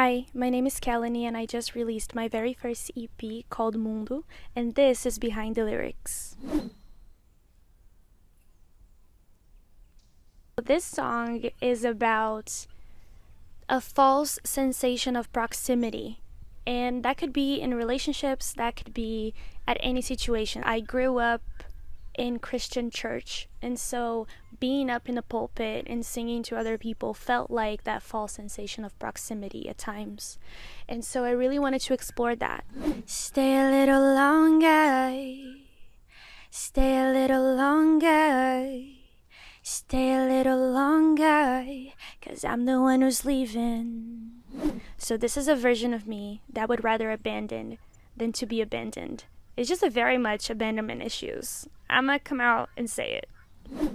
Hi, my name is Kélanie and I just released my very first EP called Mundo, and this is behind the lyrics. This song is about a false sensation of proximity, and that could be in relationships, that could be at any situation. I grew up in Christian church, and so being up in the pulpit and singing to other people felt like that false sensation of proximity at times, and so I really wanted to explore that. Stay a little longer, stay a little longer, stay a little longer, 'cause I'm the one who's leaving. So this is a version of me that would rather abandon than to be abandoned. It's just a very much abandonment issues. I'm gonna come out and say it.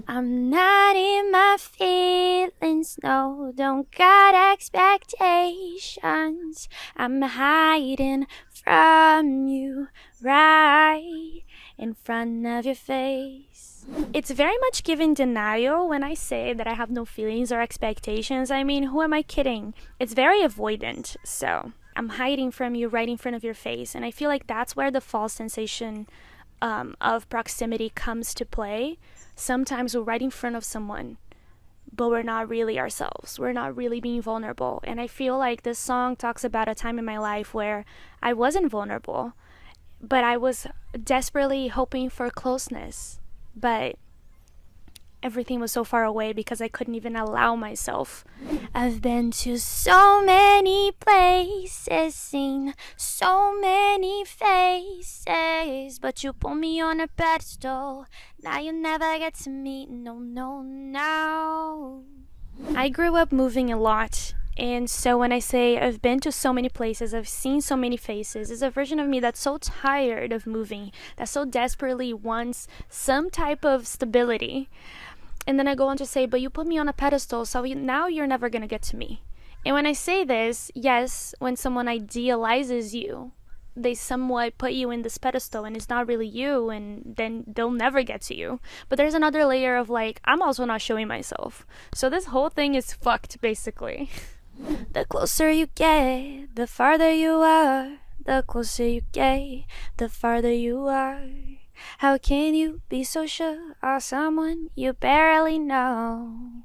I'm not in my feelings, no, don't got expectations. I'm hiding from you right in front of your face. It's very much giving denial when I say that I have no feelings or expectations. I mean, who am I kidding? It's very avoidant, so I'm hiding from you right in front of your face. And I feel like that's where the false sensation of proximity comes to play. Sometimes we're right in front of someone, but we're not really ourselves. We're not really being vulnerable. And I feel like this song talks about a time in my life where I wasn't vulnerable, but I was desperately hoping for closeness. But everything was so far away because I couldn't even allow myself. I've been to so many places, seen so many faces, but you put me on a pedestal. Now you never get to me, no, no, no. I grew up moving a lot, and so when I say I've been to so many places, I've seen so many faces, it's a version of me that's so tired of moving, that so desperately wants some type of stability. And then I go on to say, but you put me on a pedestal, so now you're never going to get to me. And when I say this, yes, when someone idealizes you, they somewhat put you in this pedestal and it's not really you, and then they'll never get to you. But there's another layer of like, I'm also not showing myself. So this whole thing is fucked, basically. The closer you get, the farther you are. The closer you get, the farther you are. How can you be so sure of someone you barely know?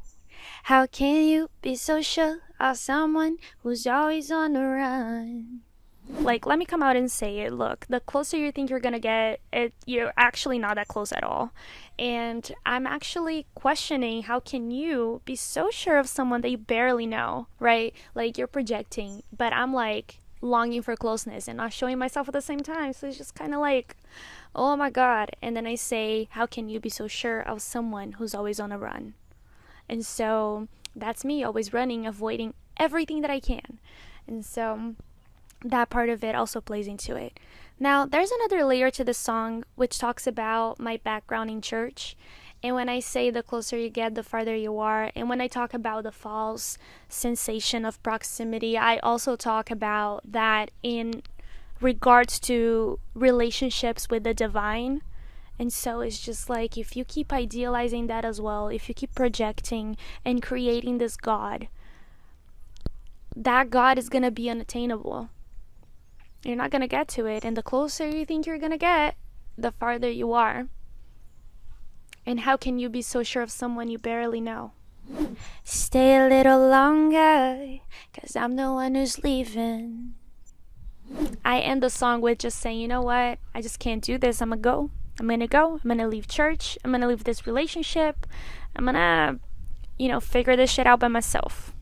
How can you be so sure of someone who's always on the run? Like, let me come out and say it. Look, the closer you think you're gonna get, you're actually not that close at all. And I'm actually questioning, how can you be so sure of someone that you barely know, right? Like, you're projecting, but I'm like longing for closeness and not showing myself at the same time. So it's just kind of like, oh my god. And then I say, how can you be so sure of someone who's always on a run? And so that's me, always running, avoiding everything that I can. And so that part of it also plays into it. Now, there's another layer to the song which talks about my background in church. And when I say the closer you get, the farther you are, and when I talk about the false sensation of proximity, I also talk about that in regards to relationships with the divine. And so it's just like, if you keep idealizing that as well, if you keep projecting and creating this God, that God is going to be unattainable. You're not going to get to it. And the closer you think you're going to get, the farther you are. And how can you be so sure of someone you barely know? Stay a little longer, 'cause I'm the one who's leaving. I end the song with just saying, you know what? I just can't do this. I'm gonna go. I'm gonna leave church. I'm gonna leave this relationship. I'm gonna, figure this shit out by myself.